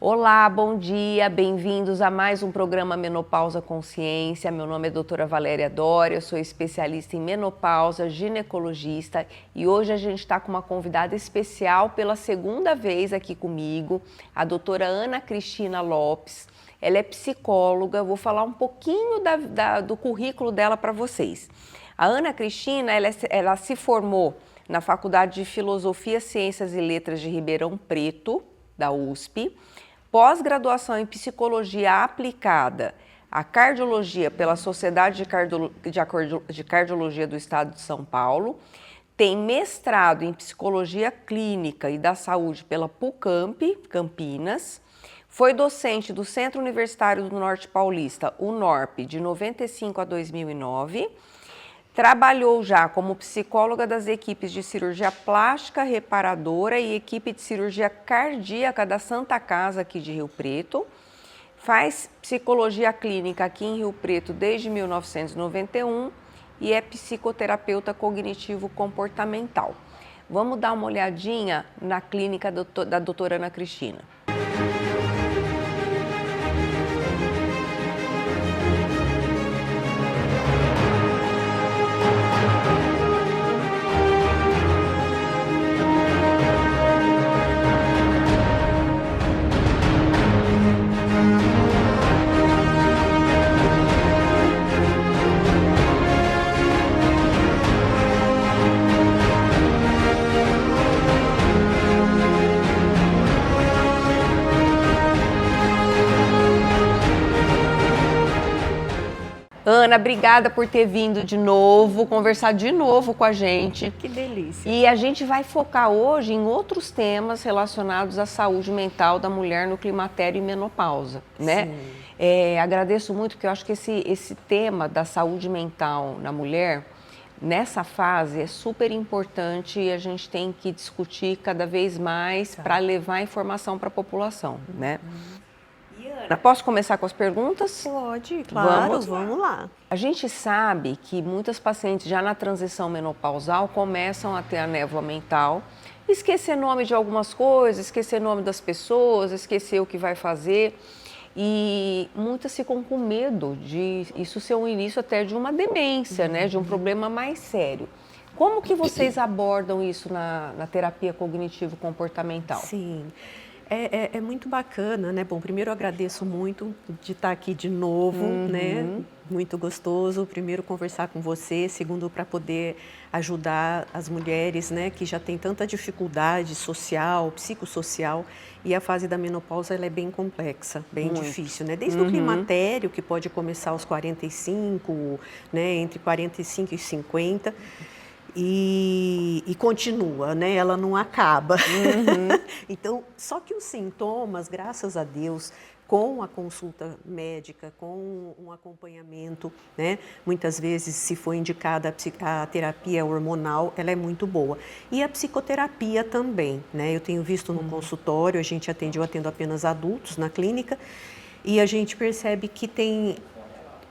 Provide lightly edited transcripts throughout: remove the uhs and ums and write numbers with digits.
Olá, bom dia, bem-vindos a mais um programa Menopausa Consciência. Meu nome é doutora Valéria Dória, eu sou especialista em menopausa, ginecologista e hoje a gente está com uma convidada especial pela segunda vez aqui comigo, a doutora Ana Cristina Lopes. Ela é psicóloga, vou falar um pouquinho do currículo dela para vocês. A Ana Cristina, ela se formou na Faculdade de Filosofia, Ciências e Letras de Ribeirão Preto, da USP, pós-graduação em Psicologia Aplicada à Cardiologia pela Sociedade de Cardiologia do Estado de São Paulo, tem mestrado em Psicologia Clínica e da Saúde pela PUCamp, Campinas, foi docente do Centro Universitário do Norte Paulista, UNORP, de 95 a 2009, trabalhou já como psicóloga das equipes de cirurgia plástica reparadora e equipe de cirurgia cardíaca da Santa Casa aqui de Rio Preto. Faz psicologia clínica aqui em Rio Preto desde 1991 e é psicoterapeuta cognitivo-comportamental. Vamos dar uma olhadinha na clínica da doutora Ana Cristina. Ana, obrigada por ter vindo de novo, conversar de novo com a gente. Que delícia. E a gente vai focar hoje em outros temas relacionados à saúde mental da mulher no climatério e menopausa, né? Agradeço muito, porque eu acho que esse tema da saúde mental na mulher, nessa fase, é super importante e a gente tem que discutir cada vez mais para levar informação para a população, né? Posso começar com as perguntas? Pode, claro, vamos lá. A gente sabe que muitas pacientes já na transição menopausal começam a ter a névoa mental, esquecer nome de algumas coisas, esquecer nome das pessoas, esquecer o que vai fazer. E muitas ficam com medo de isso ser um início até de uma demência, né? De um problema mais sério. Como que vocês abordam isso na terapia cognitivo-comportamental? Sim. É muito bacana, né? Bom, primeiro eu agradeço muito de estar aqui de novo, né? Muito gostoso. Primeiro, conversar com você. Segundo, para poder ajudar as mulheres, né? Que já têm tanta dificuldade social, psicossocial. E a fase da menopausa, ela é bem complexa, bem difícil, né? Desde o climatério, que pode começar aos 45, né? Entre 45 e 50. E continua, né? Ela não acaba. Então, só que os sintomas, graças a Deus, com a consulta médica, com um acompanhamento, né? Muitas vezes, se for indicada a terapia hormonal, ela é muito boa. E a psicoterapia também, né? Eu tenho visto no consultório, eu atendo apenas adultos na clínica, e a gente percebe que tem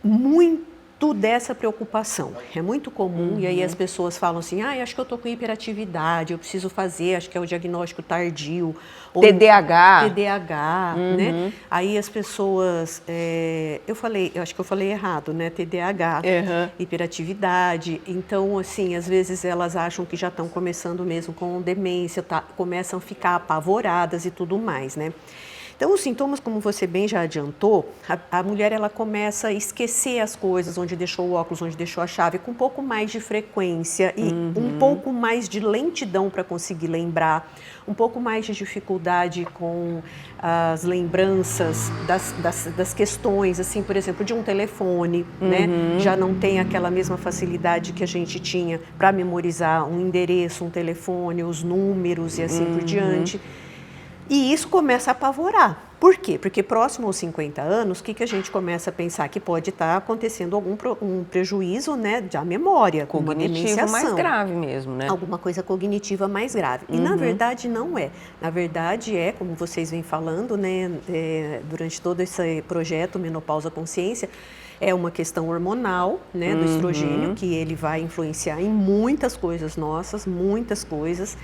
muito dessa preocupação. É muito comum, e aí as pessoas falam assim, acho que eu estou com hiperatividade, eu preciso fazer, acho que é o diagnóstico tardio. Ou TDAH, né? Aí as pessoas, eu acho que eu falei errado, né? TDAH, hiperatividade. Então, assim, às vezes elas acham que já estão começando mesmo com demência, começam a ficar apavoradas e tudo mais, né? Então, os sintomas, como você bem já adiantou, a mulher ela começa a esquecer as coisas, onde deixou o óculos, onde deixou a chave, com um pouco mais de frequência e um pouco mais de lentidão para conseguir lembrar, um pouco mais de dificuldade com as lembranças das questões, assim, por exemplo, de um telefone, né? Já não tem aquela mesma facilidade que a gente tinha para memorizar um endereço, um telefone, os números e assim por diante. E isso começa a apavorar. Por quê? Porque próximo aos 50 anos, o que a gente começa a pensar? Que pode estar acontecendo um prejuízo, né, da memória, com uma demência mais grave mesmo, né? Alguma coisa cognitiva mais grave. E, na verdade, não é. Na verdade, como vocês vêm falando, né, durante todo esse projeto Menopausa Consciência, é uma questão hormonal, né, do estrogênio, que ele vai influenciar em muitas coisas nossas, muitas coisas.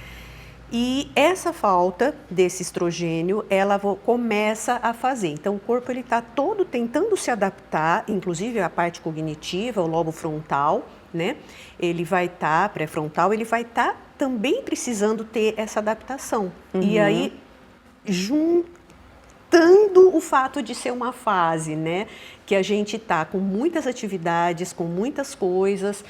E essa falta desse estrogênio, ela começa a fazer. Então, o corpo ele está todo tentando se adaptar, inclusive a parte cognitiva, o lobo frontal, né? Ele vai estar, pré-frontal, ele vai estar também precisando ter essa adaptação. E aí, juntando o fato de ser uma fase, né? Que a gente está com muitas atividades, com muitas coisas,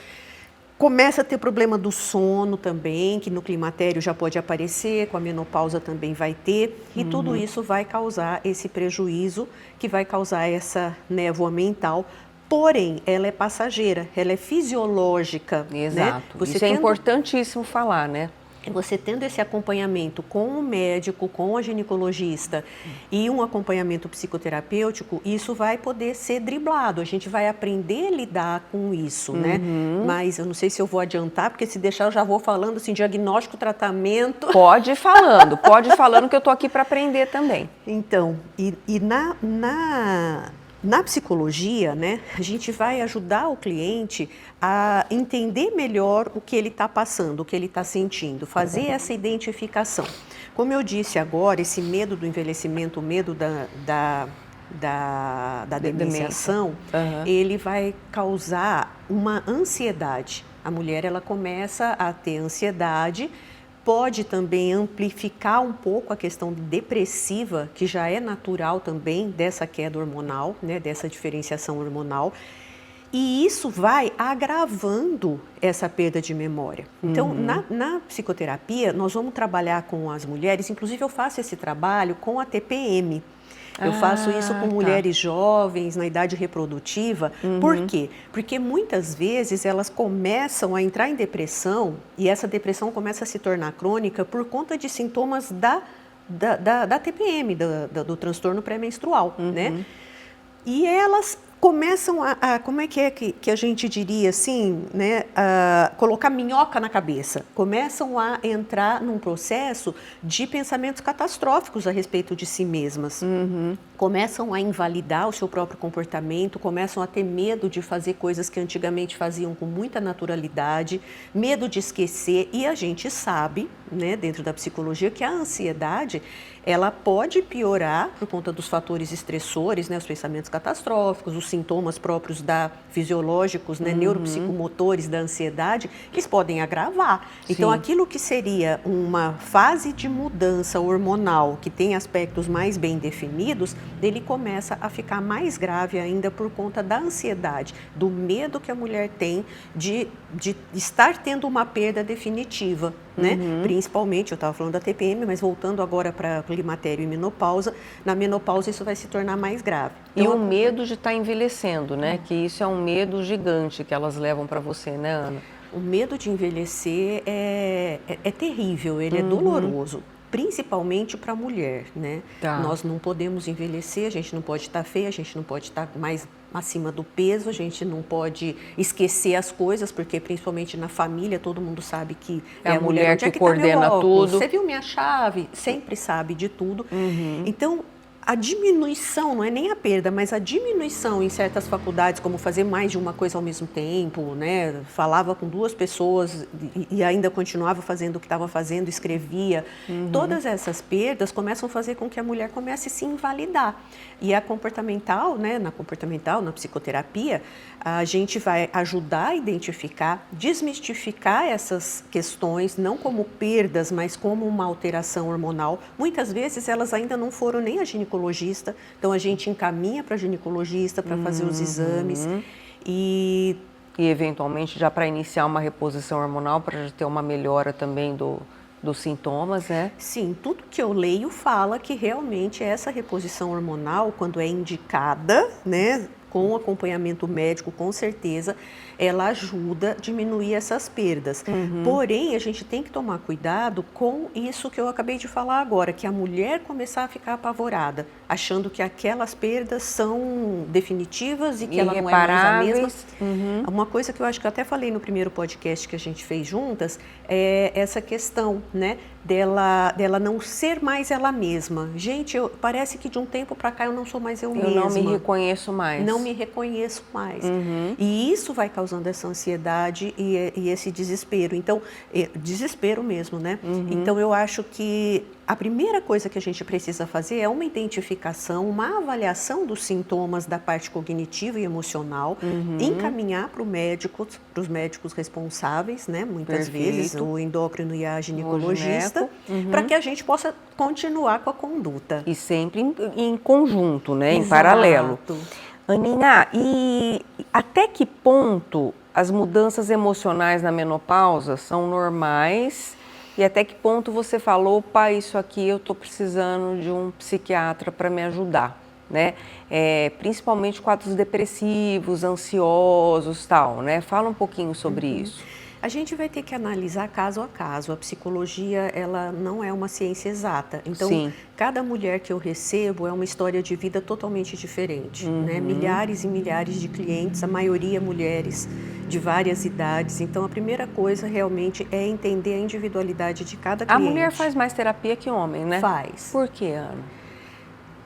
começa a ter problema do sono também, que no climatério já pode aparecer, com a menopausa também vai ter, e tudo isso vai causar esse prejuízo, que vai causar essa névoa mental. Porém, ela é passageira, ela é fisiológica. Exato. Né? Isso é importantíssimo falar, né? Você tendo esse acompanhamento com o médico, com a ginecologista e um acompanhamento psicoterapêutico, isso vai poder ser driblado. A gente vai aprender a lidar com isso, né? Mas eu não sei se eu vou adiantar, porque se deixar eu já vou falando assim, diagnóstico, tratamento. Pode ir falando que eu tô aqui para aprender também. Então, na psicologia, né, a gente vai ajudar o cliente a entender melhor o que ele está passando, o que ele está sentindo, fazer essa identificação. Como eu disse agora, esse medo do envelhecimento, o medo da demenciação, ele vai causar uma ansiedade. A mulher ela começa a ter ansiedade, pode também amplificar um pouco a questão depressiva, que já é natural também dessa queda hormonal, né, dessa diferenciação hormonal. E isso vai agravando essa perda de memória. Então, na psicoterapia, nós vamos trabalhar com as mulheres, inclusive eu faço esse trabalho com a TPM. Eu faço isso com mulheres jovens, na idade reprodutiva. Por quê? Porque muitas vezes elas começam a entrar em depressão e essa depressão começa a se tornar crônica por conta de sintomas da TPM, do transtorno pré-menstrual, né? E elas começam como é que a gente diria assim, né, a colocar minhoca na cabeça, começam a entrar num processo de pensamentos catastróficos a respeito de si mesmas, começam a invalidar o seu próprio comportamento, começam a ter medo de fazer coisas que antigamente faziam com muita naturalidade, medo de esquecer, e a gente sabe, né, dentro da psicologia, que a ansiedade ela pode piorar por conta dos fatores estressores, né, os pensamentos catastróficos, os sintomas próprios fisiológicos, né, neuropsicomotores da ansiedade, eles podem agravar. Sim. Então, aquilo que seria uma fase de mudança hormonal, que tem aspectos mais bem definidos, ele começa a ficar mais grave ainda por conta da ansiedade, do medo que a mulher tem de estar tendo uma perda definitiva. Né? Principalmente, eu estava falando da TPM, mas voltando agora para climatério e menopausa, na menopausa isso vai se tornar mais grave. E o medo de estar envelhecendo, né? Que isso é um medo gigante que elas levam para você, né, Ana? O medo de envelhecer é terrível, ele é doloroso. Principalmente para a mulher, né? Tá. Nós não podemos envelhecer, a gente não pode estar feia, a gente não pode estar mais acima do peso, a gente não pode esquecer as coisas, porque principalmente na família todo mundo sabe que é a mulher que coordena tudo. Você viu minha chave? Sempre sabe de tudo. Então, a diminuição, não é nem a perda, mas a diminuição em certas faculdades, como fazer mais de uma coisa ao mesmo tempo, né? Falava com duas pessoas e ainda continuava fazendo o que estava fazendo, escrevia. Todas essas perdas começam a fazer com que a mulher comece a se invalidar. E a comportamental, né? Na psicoterapia, a gente vai ajudar a identificar, desmistificar essas questões, não como perdas, mas como uma alteração hormonal. Muitas vezes elas ainda não foram nem a ginecologista, então a gente encaminha para a ginecologista para fazer os exames e eventualmente já para iniciar uma reposição hormonal, para ter uma melhora também dos sintomas, né? Sim, tudo que eu leio fala que realmente essa reposição hormonal, quando é indicada, né, com acompanhamento médico, com certeza, ela ajuda a diminuir essas perdas. Porém, a gente tem que tomar cuidado com isso que eu acabei de falar agora, que a mulher começar a ficar apavorada, achando que aquelas perdas são definitivas e que ela não é mais a mesma. Uma coisa que eu acho que eu até falei no primeiro podcast que a gente fez juntas, é essa questão, né, dela não ser mais ela mesma. Gente, parece que de um tempo para cá eu não sou mais eu mesma. Eu não me reconheço mais. Não me reconheço mais. E isso vai causando essa ansiedade e esse desespero. Então, desespero mesmo, né? Então, eu acho que a primeira coisa que a gente precisa fazer é uma identificação, uma avaliação dos sintomas da parte cognitiva e emocional, encaminhar para os médicos responsáveis, né? Muitas vezes, o endócrino e a ginecologista, para que a gente possa continuar com a conduta. E sempre em conjunto, né? Exato. Em paralelo. Aninha, e até que ponto as mudanças emocionais na menopausa são normais? E até que ponto você falou, opa, isso aqui eu estou precisando de um psiquiatra para me ajudar, né? Principalmente quadros depressivos, ansiosos, tal, né? Fala um pouquinho sobre isso. A gente vai ter que analisar caso a caso. A psicologia, ela não é uma ciência exata. Então, cada mulher que eu recebo é uma história de vida totalmente diferente, né? Milhares e milhares de clientes, a maioria mulheres de várias idades. Então, a primeira coisa realmente é entender a individualidade de cada cliente. A mulher faz mais terapia que homem, né? Faz. Por quê, Ana?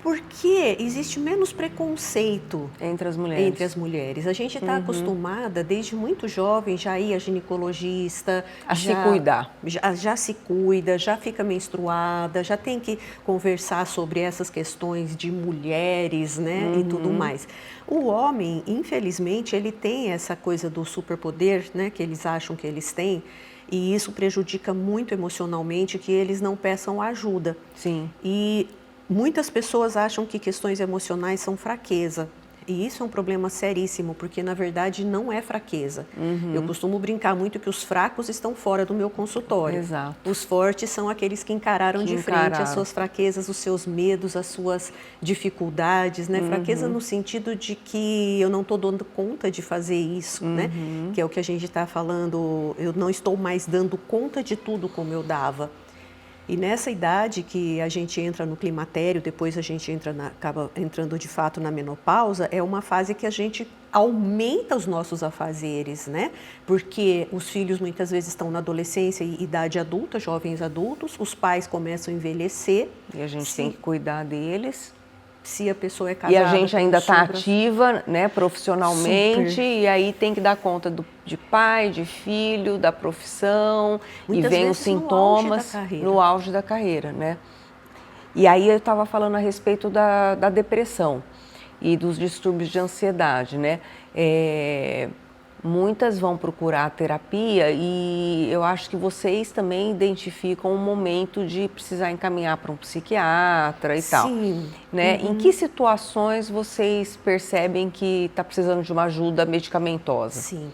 Porque existe menos preconceito entre as mulheres. Entre as mulheres. A gente está acostumada, desde muito jovem, já ir a ginecologista. Se cuidar. Já se cuida, já fica menstruada, já tem que conversar sobre essas questões de mulheres, né? E tudo mais. O homem, infelizmente, ele tem essa coisa do superpoder, né? Que eles acham que eles têm. E isso prejudica muito emocionalmente que eles não peçam ajuda. Sim. E muitas pessoas acham que questões emocionais são fraqueza. E isso é um problema seríssimo, porque na verdade não é fraqueza. Eu costumo brincar muito que os fracos estão fora do meu consultório. Exato. Os fortes são aqueles que encararam de frente as suas fraquezas, os seus medos, as suas dificuldades, né? Fraqueza no sentido de que eu não estou dando conta de fazer isso, né? Que é o que a gente está falando, eu não estou mais dando conta de tudo como eu dava. E nessa idade que a gente entra no climatério, depois a gente acaba entrando de fato na menopausa, é uma fase que a gente aumenta os nossos afazeres, né? Porque os filhos muitas vezes estão na adolescência e idade adulta, jovens adultos, os pais começam a envelhecer. E a gente tem que cuidar deles. Se a pessoa é casada. E a gente ainda está ativa, né, profissionalmente, e aí tem que dar conta de pai, de filho, da profissão, muitas e vem vezes os sintomas no auge da carreira, né? E aí eu estava falando a respeito da depressão e dos distúrbios de ansiedade, né? Muitas vão procurar terapia e eu acho que vocês também identificam um momento de precisar encaminhar para um psiquiatra e tal. Sim. Né? Em que situações vocês percebem que está precisando de uma ajuda medicamentosa? Sim.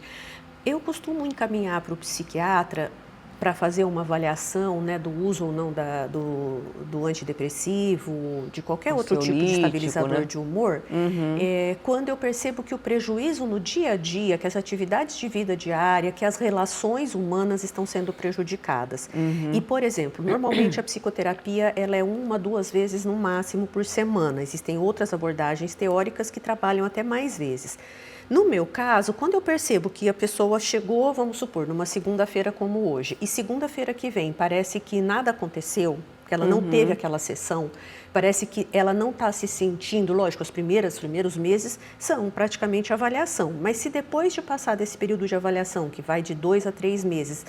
Eu costumo encaminhar para o psiquiatra para fazer uma avaliação, né, do uso ou não do antidepressivo, de qualquer outro tipo de estabilizador, né, de humor, quando eu percebo que o prejuízo no dia a dia, que as atividades de vida diária, que as relações humanas estão sendo prejudicadas. E, por exemplo, normalmente a psicoterapia ela é 1, 2 vezes no máximo por semana. Existem outras abordagens teóricas que trabalham até mais vezes. No meu caso, quando eu percebo que a pessoa chegou, vamos supor, numa segunda-feira como hoje, e segunda-feira que vem parece que nada aconteceu, que ela não teve aquela sessão, parece que ela não está se sentindo, lógico, os primeiros meses são praticamente avaliação, mas se depois de passar desse período de avaliação, que vai de 2 a 3 meses,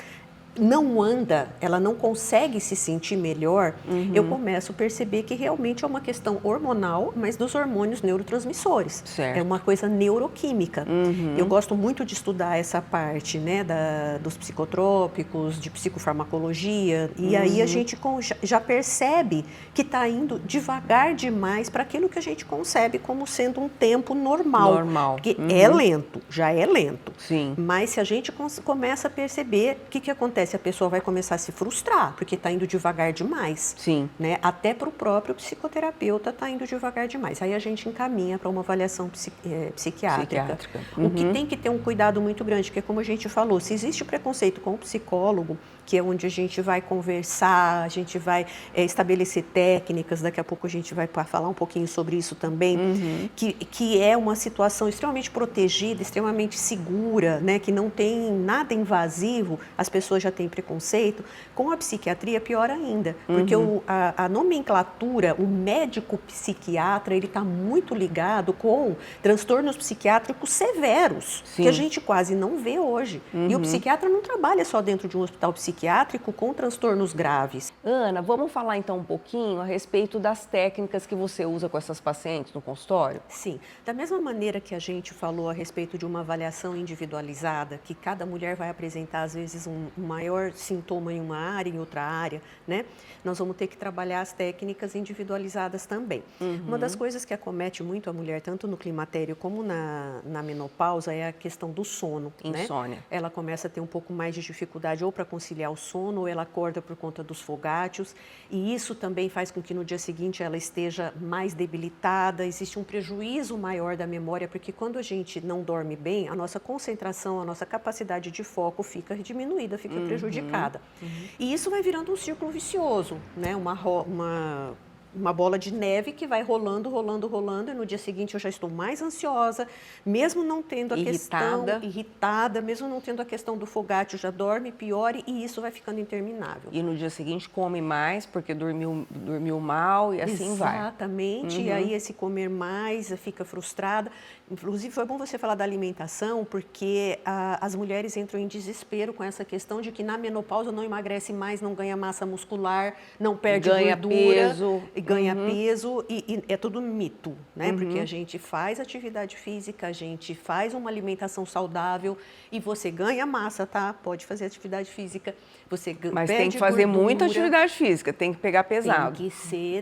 não anda, ela não consegue se sentir melhor, eu começo a perceber que realmente é uma questão hormonal, mas dos hormônios neurotransmissores. Certo. É uma coisa neuroquímica. Eu gosto muito de estudar essa parte, né, dos psicotrópicos, de psicofarmacologia, e aí a gente já percebe que está indo devagar demais para aquilo que a gente concebe como sendo um tempo normal. Porque é lento, já é lento. Sim. Mas se a gente começa a perceber, o que acontece? A pessoa vai começar a se frustrar, porque está indo devagar demais. Sim. Né? Até para o próprio psicoterapeuta está indo devagar demais. Aí a gente encaminha para uma avaliação psiquiátrica. O que tem que ter um cuidado muito grande, porque como a gente falou, se existe preconceito com o psicólogo, que é onde a gente vai conversar, a gente vai estabelecer técnicas, daqui a pouco a gente vai falar um pouquinho sobre isso também, que é uma situação extremamente protegida, extremamente segura, né, que não tem nada invasivo, as pessoas já têm preconceito. Com a psiquiatria, pior ainda, porque a nomenclatura, o médico psiquiatra, ele está muito ligado com transtornos psiquiátricos severos, que a gente quase não vê hoje. E o psiquiatra não trabalha só dentro de um hospital psiquiátrico com transtornos graves. Ana, vamos falar então um pouquinho a respeito das técnicas que você usa com essas pacientes no consultório? Sim, da mesma maneira que a gente falou a respeito de uma avaliação individualizada, que cada mulher vai apresentar às vezes um maior sintoma em uma área, em outra área, né? Nós vamos ter que trabalhar as técnicas individualizadas também. Uma das coisas que acomete muito a mulher, tanto no climatério como na menopausa, é a questão do sono. Insônia. Né? Ela começa a ter um pouco mais de dificuldade ou para conciliar o sono, ou ela acorda por conta dos fogáceos, e isso também faz com que no dia seguinte ela esteja mais debilitada, existe um prejuízo maior da memória, porque quando a gente não dorme bem, a nossa concentração, a nossa capacidade de foco fica diminuída, fica prejudicada. E isso vai virando um círculo vicioso, né? Uma bola de neve que vai rolando, rolando, rolando, e no dia seguinte eu já estou mais ansiosa, mesmo não tendo a questão irritada, mesmo não tendo a questão do fogáceo, já dorme pior e isso vai ficando interminável. E no dia seguinte come mais porque dormiu mal e assim vai. Exatamente, e aí esse comer mais, fica frustrada. Inclusive foi bom você falar da alimentação, porque as mulheres entram em desespero com essa questão de que na menopausa não emagrece mais, não ganha massa muscular, não perde gordura. Ganha peso e é tudo mito, né? Porque a gente faz atividade física, a gente faz uma alimentação saudável e você ganha massa, tá? Pode fazer atividade física, mas tem que fazer gordura, muita atividade física, tem que pegar pesado.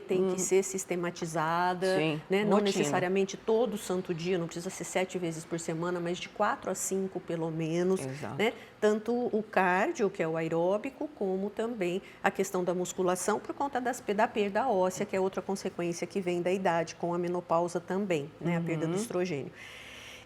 Tem que ser sistematizada, né? Não necessariamente todo santo dia, não precisa ser 7 vezes por semana, mas de 4 a 5 pelo menos, né? Tanto o cardio, que é o aeróbico, como também a questão da musculação por conta da perda óssea, que é outra consequência que vem da idade, com a menopausa também, né? A perda do estrogênio.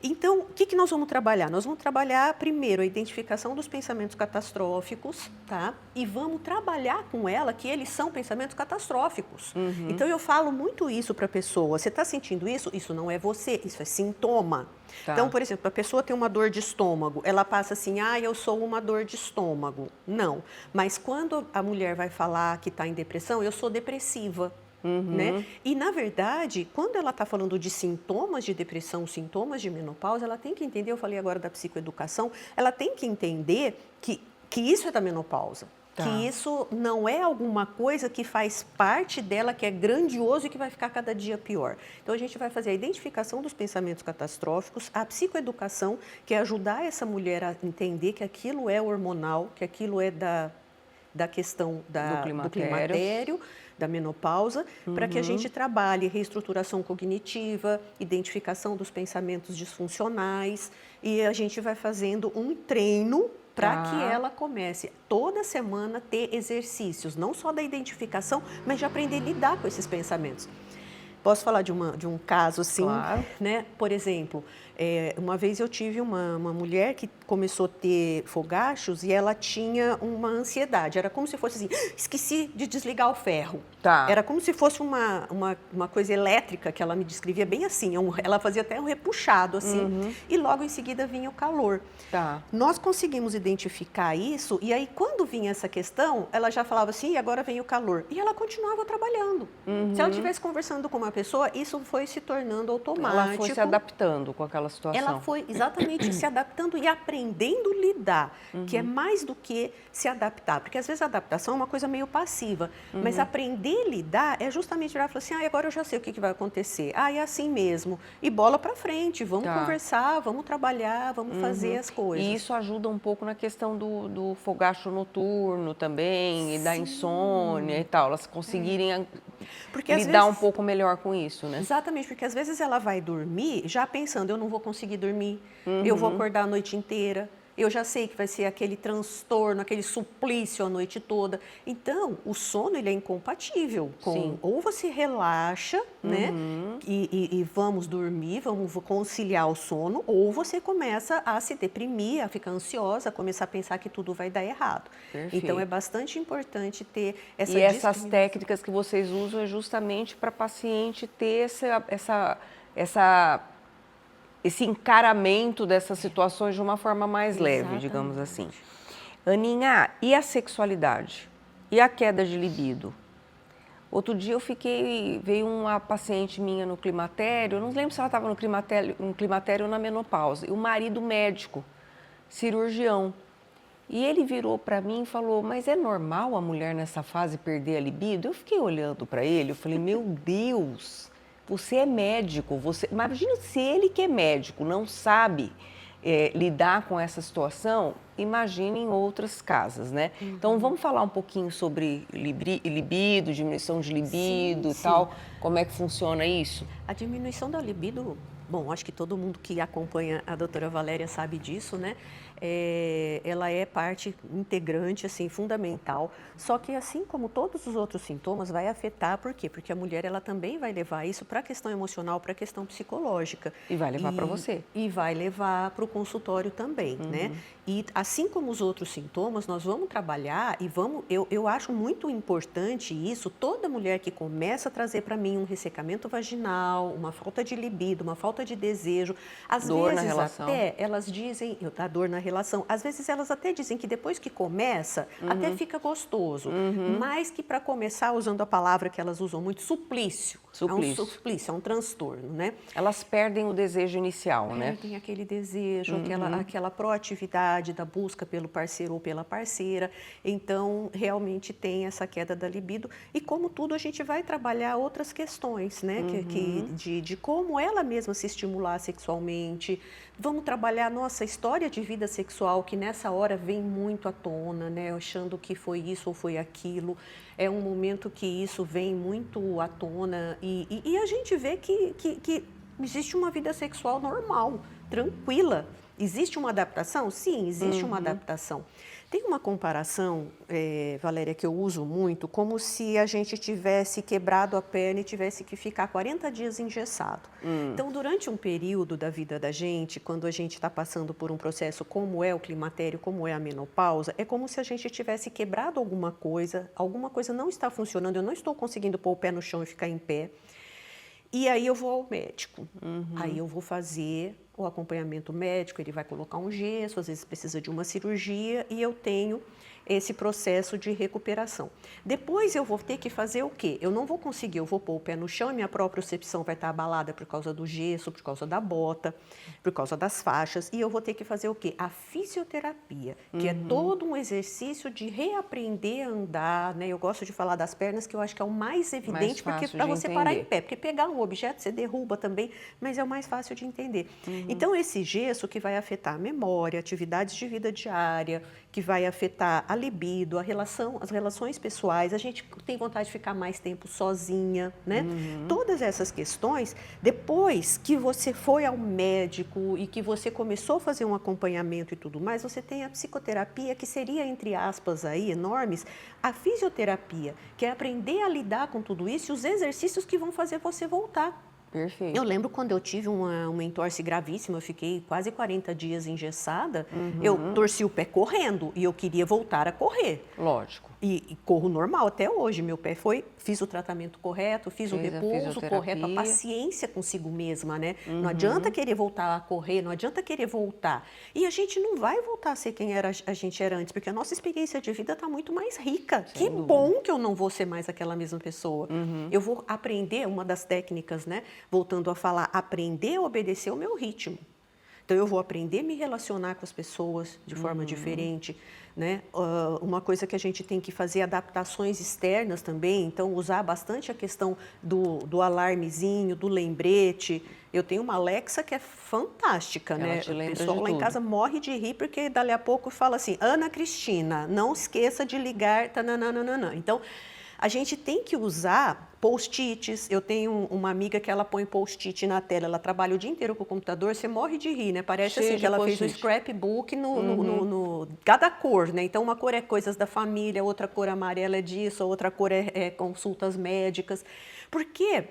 Então, o que nós vamos trabalhar? Nós vamos trabalhar, primeiro, a identificação dos pensamentos catastróficos, tá? E vamos trabalhar com ela que eles são pensamentos catastróficos. Então, eu falo muito isso para a pessoa. Você está sentindo isso? Isso não é você, isso é sintoma. Tá. Então, por exemplo, a pessoa tem uma dor de estômago, ela passa assim, eu sou uma dor de estômago. Não, mas quando a mulher vai falar que está em depressão, eu sou depressiva. Né? E, na verdade, quando ela está falando de sintomas de depressão, sintomas de menopausa, ela tem que entender, eu falei agora da psicoeducação, ela tem que entender que isso é da menopausa. Tá. Que isso não é alguma coisa que faz parte dela, que é grandioso e que vai ficar cada dia pior. Então, a gente vai fazer a identificação dos pensamentos catastróficos, a psicoeducação, que é ajudar essa mulher a entender que aquilo é hormonal, que aquilo é da questão do climatério, da menopausa, para que a gente trabalhe reestruturação cognitiva, identificação dos pensamentos disfuncionais, e a gente vai fazendo um treino para que ela comece toda semana a ter exercícios, não só da identificação, mas de aprender a lidar com esses pensamentos. Posso falar de um caso assim, claro. Né? Por exemplo, uma vez eu tive uma mulher que começou a ter fogáceos e ela tinha uma ansiedade. Era como se fosse assim, esqueci de desligar o ferro. Tá. Era como se fosse uma coisa elétrica que ela me descrevia bem assim. Ela fazia até um repuxado assim e logo em seguida vinha o calor. Tá. Nós conseguimos identificar isso e aí quando vinha essa questão, ela já falava assim, e agora vem o calor. E ela continuava trabalhando. Se ela estivesse conversando com uma pessoa, isso foi se tornando automático. Ela foi se adaptando com aquela situação. Ela foi exatamente se adaptando e aprendendo a lidar, que é mais do que se adaptar. Porque às vezes a adaptação é uma coisa meio passiva, mas aprender a lidar é justamente virar e falar assim, agora eu já sei o que vai acontecer. É assim mesmo. E bola para frente, vamos conversar, vamos trabalhar, vamos fazer as coisas. E isso ajuda um pouco na questão do fogacho noturno também, e da insônia e tal, elas conseguirem lidar um pouco melhor com isso, né? Exatamente, porque às vezes ela vai dormir já pensando, eu não vou conseguir dormir, eu vou acordar a noite inteira, eu já sei que vai ser aquele transtorno, aquele suplício a noite toda. Então, o sono ele é incompatível com Sim. ou você relaxa, né, e vamos dormir, vamos conciliar o sono, ou você começa a se deprimir, a ficar ansiosa, a começar a pensar que tudo vai dar errado. Perfeito. Então, é bastante importante ter essa E essas técnicas que vocês usam é justamente para a paciente ter esse encaramento dessas situações de uma forma mais leve, digamos assim. Aninha, e a sexualidade? E a queda de libido? Outro dia veio uma paciente minha no climatério, eu não lembro se ela estava no climatério ou na menopausa, e o marido médico, cirurgião. E ele virou para mim e falou, mas é normal a mulher nessa fase perder a libido? Eu fiquei olhando para ele, eu falei, meu Deus, você é médico, imagina se ele que é médico não sabe lidar com essa situação, imagine em outras casas, né? Então vamos falar um pouquinho sobre libido, diminuição de libido e tal, como é que funciona isso? A diminuição da libido, bom, acho que todo mundo que acompanha a doutora Valéria sabe disso, né? Ela é parte integrante, assim, fundamental. Só que assim como todos os outros sintomas, vai afetar, por quê? Porque a mulher, ela também vai levar isso para a questão emocional, para a questão psicológica. E vai levar para você. E vai levar para o consultório também, né? E assim como os outros sintomas, nós vamos trabalhar e eu acho muito importante isso, toda mulher que começa a trazer para mim um ressecamento vaginal, uma falta de libido, uma falta de desejo, às dor vezes na relação. até elas dizem, a dor na relação, às vezes elas até dizem que depois que começa, até fica gostoso, mas que para começar, usando a palavra que elas usam muito, suplício. É um suplício, é um transtorno, né? Elas perdem o desejo inicial, né? Perdem aquele desejo, aquela proatividade da busca pelo parceiro ou pela parceira. Então, realmente tem essa queda da libido. E como tudo, a gente vai trabalhar outras questões, né? De como ela mesma se estimular sexualmente. Vamos trabalhar a nossa história de vida sexual, que nessa hora vem muito à tona, né? Achando que foi isso ou foi aquilo. É um momento que isso vem muito à tona e a gente vê que existe uma vida sexual normal, tranquila. Existe uma adaptação? Sim, existe uma adaptação. Tem uma comparação, Valéria, que eu uso muito, como se a gente tivesse quebrado a perna e tivesse que ficar 40 dias engessado. Então, durante um período da vida da gente, quando a gente está passando por um processo como é o climatério, como é a menopausa, é como se a gente tivesse quebrado alguma coisa não está funcionando, eu não estou conseguindo pôr o pé no chão e ficar em pé. E aí eu vou ao médico, aí eu vou fazer o acompanhamento médico, ele vai colocar um gesso, às vezes precisa de uma cirurgia e eu tenho esse processo de recuperação. Depois eu vou ter que fazer o quê? Eu não vou conseguir, eu vou pôr o pé no chão e minha propriocepção vai estar abalada por causa do gesso, por causa da bota, por causa das faixas e eu vou ter que fazer o quê? A fisioterapia, que é todo um exercício de reaprender a andar, né? Eu gosto de falar das pernas, que eu acho que é o mais evidente, porque para você parar em pé, porque pegar um objeto você derruba também, mas é o mais fácil de entender. Então esse gesso que vai afetar a memória, atividades de vida diária, que vai afetar a libido, as relações pessoais, a gente tem vontade de ficar mais tempo sozinha, né? Todas essas questões, depois que você foi ao médico e que você começou a fazer um acompanhamento e tudo mais, você tem a psicoterapia, que seria, entre aspas, aí, enormes, a fisioterapia, que é aprender a lidar com tudo isso e os exercícios que vão fazer você voltar. Perfeito. Eu lembro quando eu tive uma entorse gravíssima, eu fiquei quase 40 dias engessada, eu torci o pé correndo e eu queria voltar a correr. Lógico. E corro normal até hoje, meu pé fiz o tratamento correto, fiz o repouso correto, a paciência consigo mesma, né? Não adianta querer voltar a correr, não adianta querer voltar. E a gente não vai voltar a ser quem a gente era antes, porque a nossa experiência de vida está muito mais rica. Que bom que eu não vou ser mais aquela mesma pessoa. Eu vou aprender, uma das técnicas, né? Voltando a falar, aprender a obedecer o meu ritmo. Então, eu vou aprender a me relacionar com as pessoas de forma diferente, né? Uma coisa que a gente tem que fazer, adaptações externas também, então usar bastante a questão do alarmezinho, do lembrete. Eu tenho uma Alexa que é fantástica, né? O pessoal lá em casa morre de rir porque dali a pouco fala assim, Ana Cristina, não esqueça de ligar, tananana. Então, A gente tem que usar post-its. Eu tenho uma amiga que ela põe post-it na tela, ela trabalha o dia inteiro com o computador, você morre de rir, né? Parece assim que ela fez um scrapbook no cada cor, né? Então uma cor é coisas da família, outra cor amarela é disso, outra cor é consultas médicas. Porque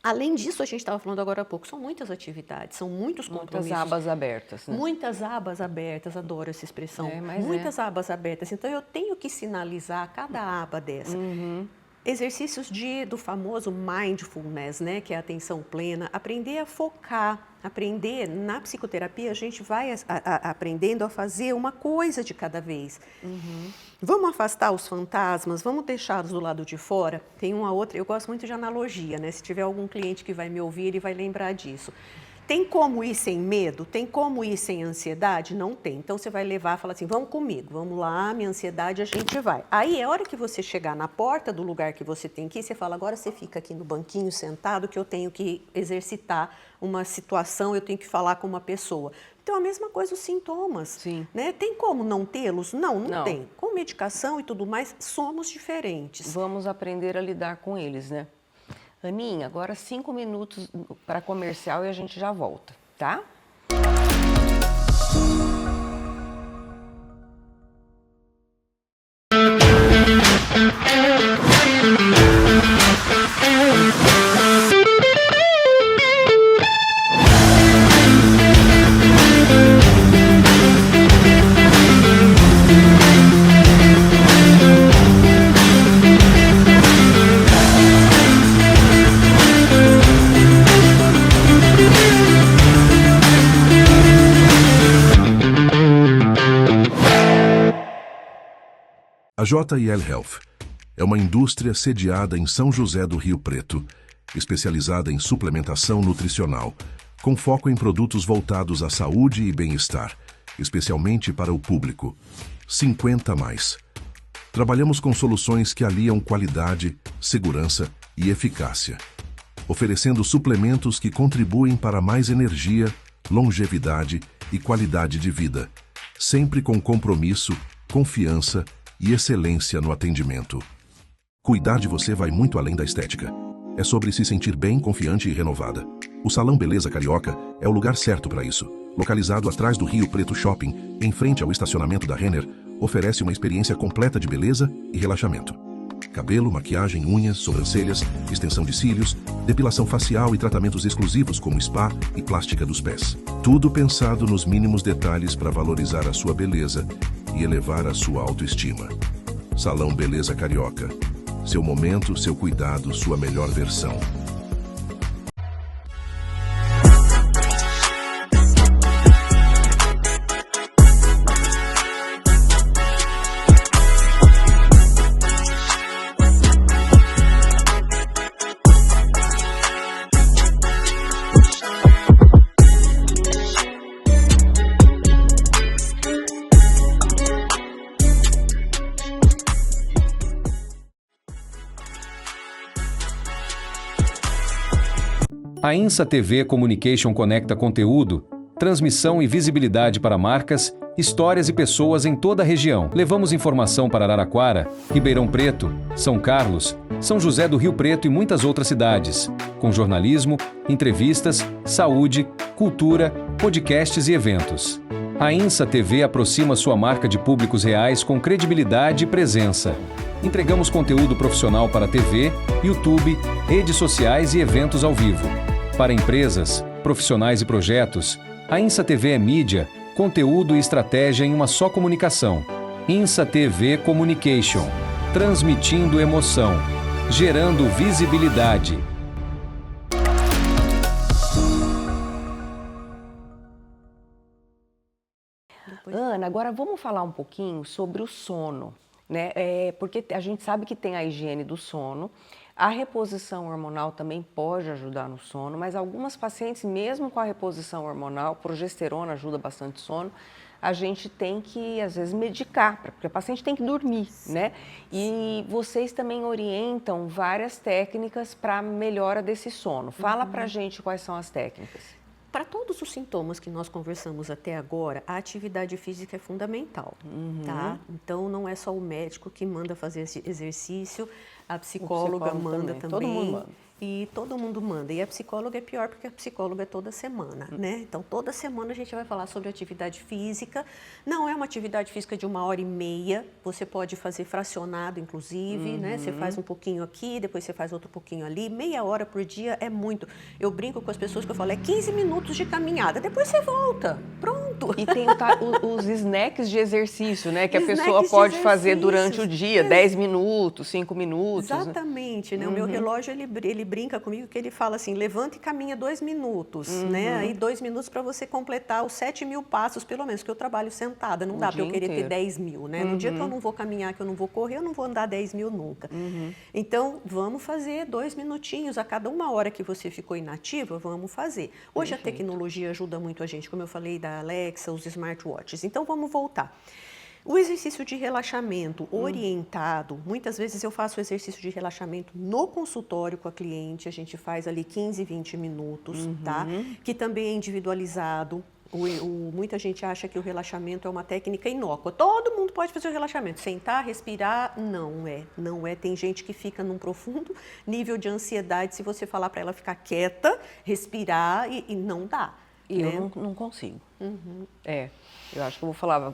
além disso, a gente estava falando agora há pouco, são muitas atividades, são muitos compromissos. Muitas abas abertas, né? Muitas abas abertas, adoro essa expressão. Muitas abas abertas. Então, eu tenho que sinalizar cada aba dessa. Exercícios do famoso mindfulness, né, que é a atenção plena, aprender a focar, aprender, na psicoterapia a gente vai aprendendo a fazer uma coisa de cada vez. Vamos afastar os fantasmas, vamos deixá-los do lado de fora. Tem uma outra, eu gosto muito de analogia, né, se tiver algum cliente que vai me ouvir, ele vai lembrar disso. Tem como ir sem medo? Tem como ir sem ansiedade? Não tem. Então, você vai levar e fala assim, vamos comigo, vamos lá, minha ansiedade, a gente vai. Aí, a hora que você chegar na porta do lugar que você tem que ir, você fala, agora você fica aqui no banquinho sentado que eu tenho que exercitar uma situação, eu tenho que falar com uma pessoa. Então, a mesma coisa os sintomas. Sim. Né? Tem como não tê-los? Não tem. Com medicação e tudo mais, somos diferentes. Vamos aprender a lidar com eles, né? Aninha, agora 5 minutos para comercial e a gente já volta, tá? A JL Health é uma indústria sediada em São José do Rio Preto, especializada em suplementação nutricional, com foco em produtos voltados à saúde e bem-estar, especialmente para o público 50+. Trabalhamos com soluções que aliam qualidade, segurança e eficácia, oferecendo suplementos que contribuem para mais energia, longevidade e qualidade de vida, sempre com compromisso, confiança e excelência no atendimento. Cuidar de você vai muito além da estética. É sobre se sentir bem, confiante e renovada. O Salão Beleza Carioca é o lugar certo para isso. Localizado atrás do Rio Preto Shopping, em frente ao estacionamento da Renner, oferece uma experiência completa de beleza e relaxamento. Cabelo, maquiagem, unhas, sobrancelhas, extensão de cílios, depilação facial e tratamentos exclusivos como spa e plástica dos pés. Tudo pensado nos mínimos detalhes para valorizar a sua beleza e elevar a sua autoestima. Salão Beleza Carioca. Seu momento, seu cuidado, sua melhor versão. A INSA TV Communication conecta conteúdo, transmissão e visibilidade para marcas, histórias e pessoas em toda a região. Levamos informação para Araraquara, Ribeirão Preto, São Carlos, São José do Rio Preto e muitas outras cidades, com jornalismo, entrevistas, saúde, cultura, podcasts e eventos. A INSA TV aproxima sua marca de públicos reais com credibilidade e presença. Entregamos conteúdo profissional para TV, YouTube, redes sociais e eventos ao vivo. Para empresas, profissionais e projetos, a INSA TV é mídia, conteúdo e estratégia em uma só comunicação. INSA TV Communication. Transmitindo emoção. Gerando visibilidade. Ana, agora vamos falar um pouquinho sobre o sono, né? Porque a gente sabe que tem a higiene do sono, a reposição hormonal também pode ajudar no sono, mas algumas pacientes, mesmo com a reposição hormonal, progesterona ajuda bastante o sono, a gente tem que, às vezes, medicar, porque a paciente tem que dormir, né? E vocês também orientam várias técnicas para melhora desse sono. Fala pra gente quais são as técnicas. Para todos os sintomas que nós conversamos até agora, a atividade física é fundamental, tá? Então, não é só o médico que manda fazer esse exercício. A psicóloga manda também. Todo mundo manda. E todo mundo manda. E a psicóloga é pior porque a psicóloga é toda semana, né? Então, toda semana a gente vai falar sobre atividade física. Não é uma atividade física de 1h30. Você pode fazer fracionado, inclusive, né? Você faz um pouquinho aqui, depois você faz outro pouquinho ali. Meia hora por dia é muito. Eu brinco com as pessoas que eu falo, é 15 minutos de caminhada. Depois você volta. Pronto. E tem os snacks de exercício, né? Que a pessoa pode fazer durante o dia, 10 minutos, 5 minutos. Exatamente, né? O meu relógio, ele brinca comigo que ele fala assim, levanta e caminha 2 minutos, né? Aí 2 minutos para você completar os 7.000 passos, pelo menos, que eu trabalho sentada, não dá para eu querer ter 10.000, né? No dia que eu não vou caminhar, que eu não vou correr, eu não vou andar 10.000 nunca. Então, vamos fazer 2 minutinhos a cada 1 hora que você ficou inativa, vamos fazer. Hoje a tecnologia ajuda muito a gente, como eu falei da Alexa, os smartwatches. Então, vamos voltar. O exercício de relaxamento orientado, muitas vezes eu faço o exercício de relaxamento no consultório com a cliente, a gente faz ali 15, 20 minutos, tá? Que também é individualizado. Muita gente acha que o relaxamento é uma técnica inócua. Todo mundo pode fazer o relaxamento. Sentar, respirar, não é. Tem gente que fica num profundo nível de ansiedade se você falar para ela ficar quieta, respirar e não dá. E né? Eu não consigo. Eu acho que eu vou falar,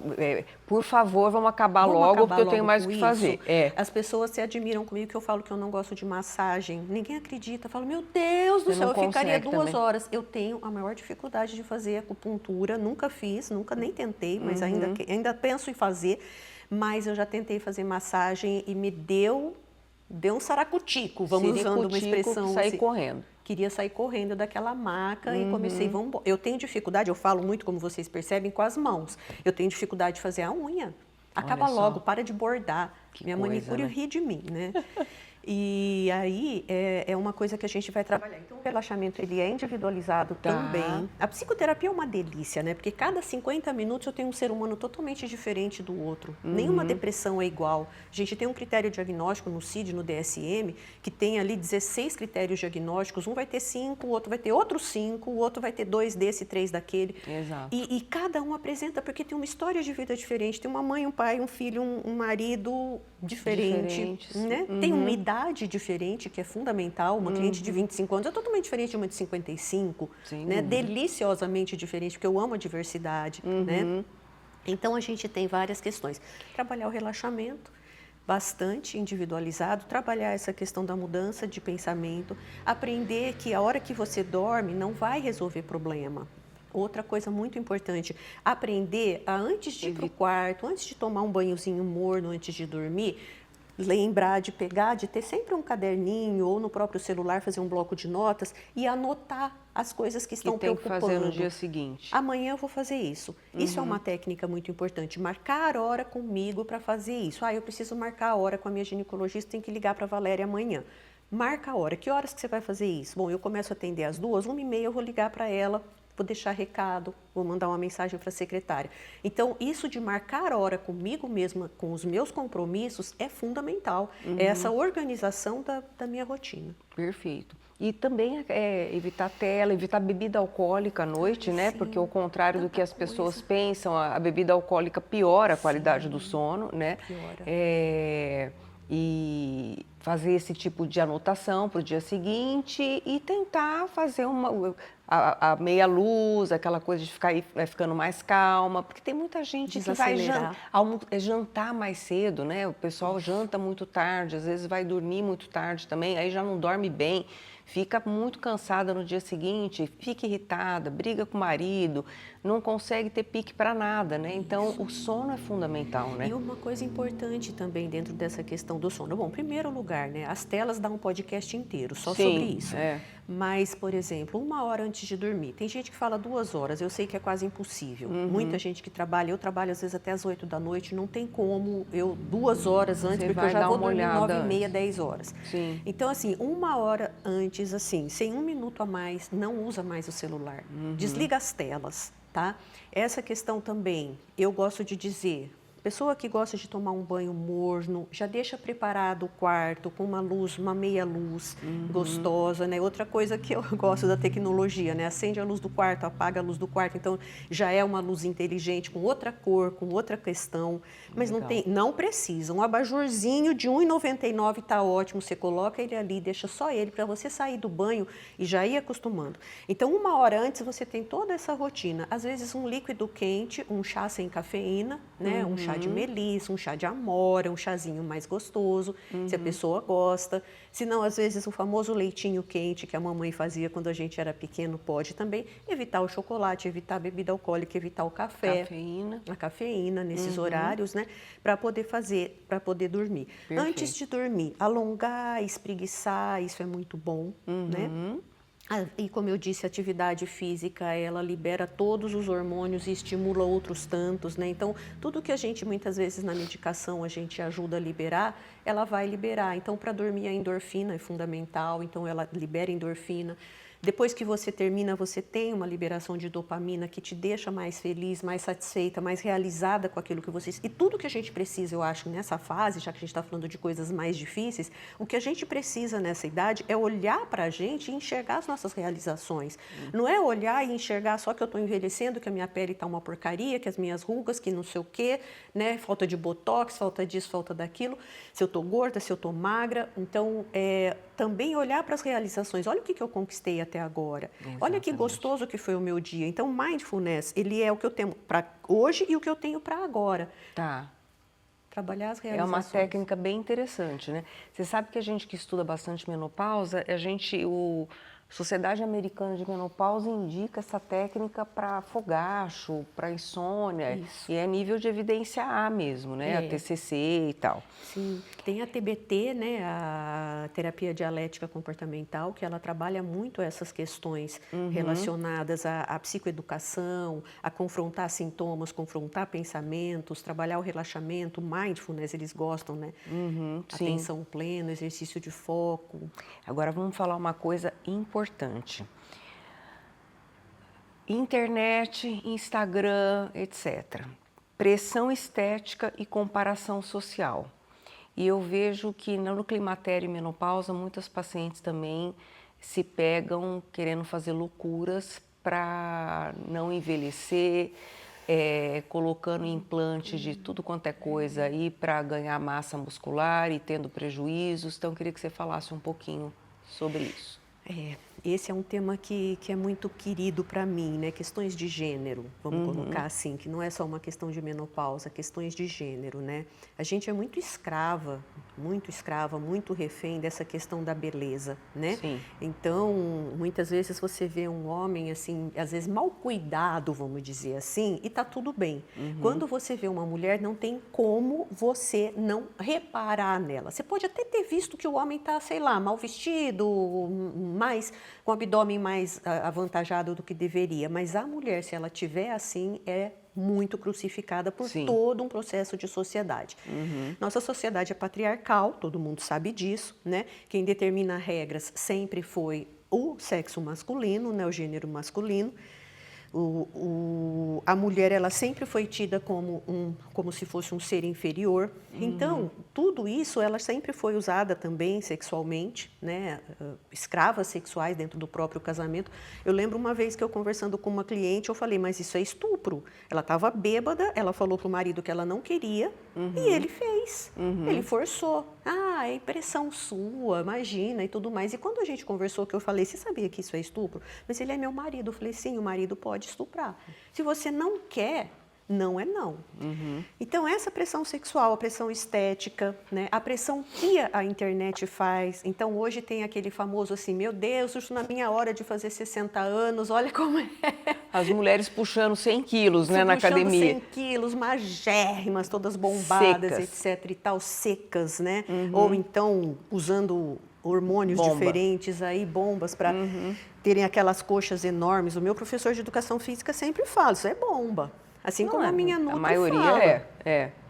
por favor, vamos acabar logo, porque eu tenho mais o que fazer. As pessoas se admiram comigo que eu falo que eu não gosto de massagem. Ninguém acredita. Falo, meu Deus do céu, eu ficaria 2 horas. Eu tenho a maior dificuldade de fazer acupuntura. Nunca fiz, nunca nem tentei, mas ainda penso em fazer. Mas eu já tentei fazer massagem e me deu um saracutico, vamos usando uma expressão sair assim. correndo. Queria sair correndo daquela maca e comecei, eu tenho dificuldade, eu falo muito, como vocês percebem, com as mãos. Eu tenho dificuldade de fazer a unha. Acaba logo, para de bordar. Minha manicure ri de mim, né? E aí é uma coisa que a gente vai trabalhar. Então, o relaxamento ele é individualizado também. A psicoterapia é uma delícia, né? Porque cada 50 minutos eu tenho um ser humano totalmente diferente do outro. Nenhuma depressão é igual. A gente tem um critério diagnóstico no CID, no DSM, que tem ali 16 critérios diagnósticos. Um vai ter 5, o outro vai ter outros 5, o outro vai ter 2 desse, 3 daquele. Exato. E cada um apresenta porque tem uma história de vida diferente. Tem uma mãe, um pai, um filho, um marido diferente, né? Tem uma idade diferente, que é fundamental. Uma cliente de 25 anos é totalmente diferente de uma de 55, né? Deliciosamente diferente, porque eu amo a diversidade, né? Então, a gente tem várias questões. Trabalhar o relaxamento, bastante individualizado, trabalhar essa questão da mudança de pensamento, aprender que a hora que você dorme não vai resolver problema. Outra coisa muito importante, aprender a, antes de ir para o quarto, antes de tomar um banhozinho morno, antes de dormir, lembrar de pegar, de ter sempre um caderninho ou no próprio celular fazer um bloco de notas e anotar as coisas que estão preocupando. Que tem que fazer no dia seguinte. Amanhã eu vou fazer isso. Isso é uma técnica muito importante. Marcar a hora comigo para fazer isso. Eu preciso marcar a hora com a minha ginecologista, tem que ligar para a Valéria amanhã. Marca a hora. Que horas que você vai fazer isso? Bom, eu começo a atender às 2, 1h30 eu vou ligar para ela, vou deixar recado, vou mandar uma mensagem para a secretária. Então, isso de marcar hora comigo mesma, com os meus compromissos, é fundamental. É essa organização da minha rotina. Perfeito. E também evitar tela, evitar bebida alcoólica à noite, né? Sim, porque ao contrário do que as pessoas pensam, a bebida alcoólica piora a qualidade do sono, né? Piora. E fazer esse tipo de anotação para o dia seguinte e tentar fazer a meia luz, aquela coisa de ficar ficando mais calma, porque tem muita gente que vai jantar mais cedo, né? O pessoal janta muito tarde, às vezes vai dormir muito tarde também, aí já não dorme bem, fica muito cansada no dia seguinte, fica irritada, briga com o marido, não consegue ter pique para nada, né? Então, o sono é fundamental, né? E uma coisa importante também dentro dessa questão do sono. Bom, em primeiro lugar, né? As telas dão um podcast inteiro só sobre isso. Mas, por exemplo, 1 hora antes de dormir. Tem gente que fala 2 horas, eu sei que é quase impossível. Muita gente que trabalha, eu trabalho às vezes até às 8 da noite, não tem como eu 2 horas antes, porque eu já vou dormir 9h30, 10 horas. Sim. Então, assim, 1 hora antes, assim, sem 1 minuto a mais, não usa mais o celular. Desliga as telas, tá? Essa questão também, eu gosto de dizer, Pessoa que gosta de tomar um banho morno, já deixa preparado o quarto com uma luz, uma meia luz gostosa, né? Outra coisa que eu gosto da tecnologia, né? Acende a luz do quarto, apaga a luz do quarto, então já é uma luz inteligente, com outra cor, com outra questão, mas não precisa. Um abajurzinho de R$ 1,99 está ótimo, você coloca ele ali, deixa só ele para você sair do banho e já ir acostumando. Então, 1 hora antes você tem toda essa rotina. Às vezes um líquido quente, um chá sem cafeína, né? Um chá de melissa, um chá de amora, um chazinho mais gostoso, se a pessoa gosta. Se não, às vezes, o famoso leitinho quente que a mamãe fazia quando a gente era pequeno pode também. Evitar o chocolate, evitar a bebida alcoólica, evitar o café. A cafeína nesses horários, né? Para poder dormir. Perfeito. Antes de dormir, alongar, espreguiçar, isso é muito bom, né? E como eu disse, a atividade física, ela libera todos os hormônios e estimula outros tantos, né? Então, tudo que a gente, muitas vezes, na medicação, a gente ajuda a liberar, ela vai liberar. Então, para dormir, a endorfina é fundamental, então ela libera endorfina. Depois que você termina, você tem uma liberação de dopamina que te deixa mais feliz, mais satisfeita, mais realizada com aquilo que você... E tudo que a gente precisa, eu acho, nessa fase, já que a gente está falando de coisas mais difíceis, o que a gente precisa nessa idade é olhar para a gente e enxergar as nossas realizações. Não é olhar e enxergar só que eu estou envelhecendo, que a minha pele está uma porcaria, que as minhas rugas, que não sei o quê, né? Falta de botox, falta disso, falta daquilo, se eu estou gorda, se eu estou magra. Então, também olhar para as realizações. Olha o que eu conquistei até agora. Exatamente. Olha que gostoso que foi o meu dia. Então, mindfulness, ele é o que eu tenho para hoje e o que eu tenho para agora. Tá. Trabalhar as É realizações. uma técnica bem interessante, né? Você sabe que a gente que estuda bastante menopausa, Sociedade Americana de Menopausa indica essa técnica para fogacho, para insônia, Isso. e é nível de evidência A mesmo, né? A TCC e tal. Sim, tem a TBT, né, a terapia dialética comportamental, que ela trabalha muito essas questões relacionadas à psicoeducação, a confrontar sintomas, confrontar pensamentos, trabalhar o relaxamento, mindfulness, eles gostam, né? Atenção plena, exercício de foco. Agora vamos falar uma coisa importante. Internet, Instagram, etc. Pressão estética e comparação social. E eu vejo que no climatério e menopausa, muitas pacientes também se pegam querendo fazer loucuras para não envelhecer, colocando implantes de tudo quanto é coisa aí para ganhar massa muscular e tendo prejuízos. Então, eu queria que você falasse um pouquinho sobre isso. Esse é um tema que é muito querido para mim, né? Questões de gênero, vamos colocar assim, que não é só uma questão de menopausa, questões de gênero, né? A gente é muito escrava, muito refém dessa questão da beleza, né? Sim. Então, muitas vezes você vê um homem, assim, às vezes mal cuidado, vamos dizer assim, e tá tudo bem. Quando você vê uma mulher, não tem como você não reparar nela. Você pode até ter visto que o homem tá, sei lá, mal vestido, com o abdômen mais avantajado do que deveria, mas a mulher, se ela tiver assim, é muito crucificada por todo um processo de sociedade. Nossa sociedade é patriarcal, todo mundo sabe disso, né? Quem determina regras sempre foi o sexo masculino, né? O gênero masculino. A mulher, ela sempre foi tida como se fosse um ser inferior. Então, tudo isso, ela sempre foi usada também sexualmente, né? Escravas sexuais dentro do próprio casamento. Eu lembro uma vez que eu conversando com uma cliente, eu falei, mas isso é estupro. Ela estava bêbada, ela falou para o marido que ela não queria e ele fez. Ele forçou. É impressão sua, imagina e tudo mais. E quando a gente conversou, que eu falei, você sabia que isso é estupro? Mas ele é meu marido. Eu falei, sim, o marido pode estuprar. Se você não quer, não é não. Então, essa pressão sexual, a pressão estética, né? A pressão que a internet faz. Então, hoje tem aquele famoso assim, meu Deus, isso na minha hora de fazer 60 anos, olha como é. As mulheres puxando 100 quilos, né, na academia. 100 quilos, magérrimas, todas bombadas, secas. etc. e tal, secas, né? Ou então, usando hormônios diferentes, aí, bombas para terem aquelas coxas enormes. O meu professor de educação física sempre fala, isso é bomba. Assim como a minha nutra a maioria fala.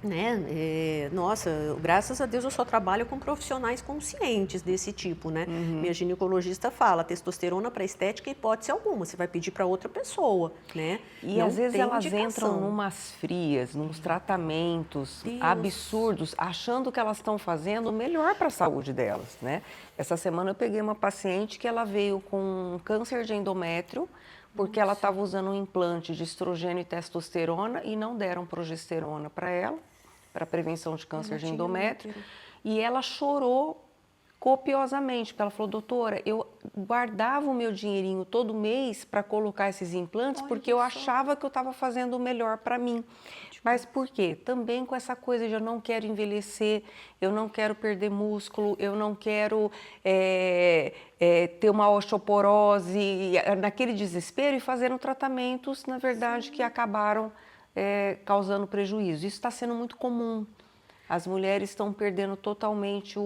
Né? Nossa, graças a Deus eu só trabalho com profissionais conscientes desse tipo, né? Minha ginecologista fala, testosterona para estética, hipótese alguma, você vai pedir para outra pessoa, né? E não às vezes tem elas indicação. entram numas frias, nos tratamentos absurdos, achando que elas estão fazendo o melhor para a saúde delas, né? Essa semana eu peguei uma paciente que ela veio com câncer de endométrio, porque ela estava usando um implante de estrogênio e testosterona e não deram progesterona para ela, para prevenção de câncer de endométrio. E ela chorou copiosamente, porque ela falou, doutora, eu guardava o meu dinheirinho todo mês para colocar esses implantes, porque eu achava que eu estava fazendo o melhor para mim. Mas por quê? Também com essa coisa de eu não quero envelhecer, eu não quero perder músculo, eu não quero ter uma osteoporose, naquele desespero, e fazendo tratamentos, na verdade, que acabaram causando prejuízo. Isso está sendo muito comum. As mulheres estão perdendo totalmente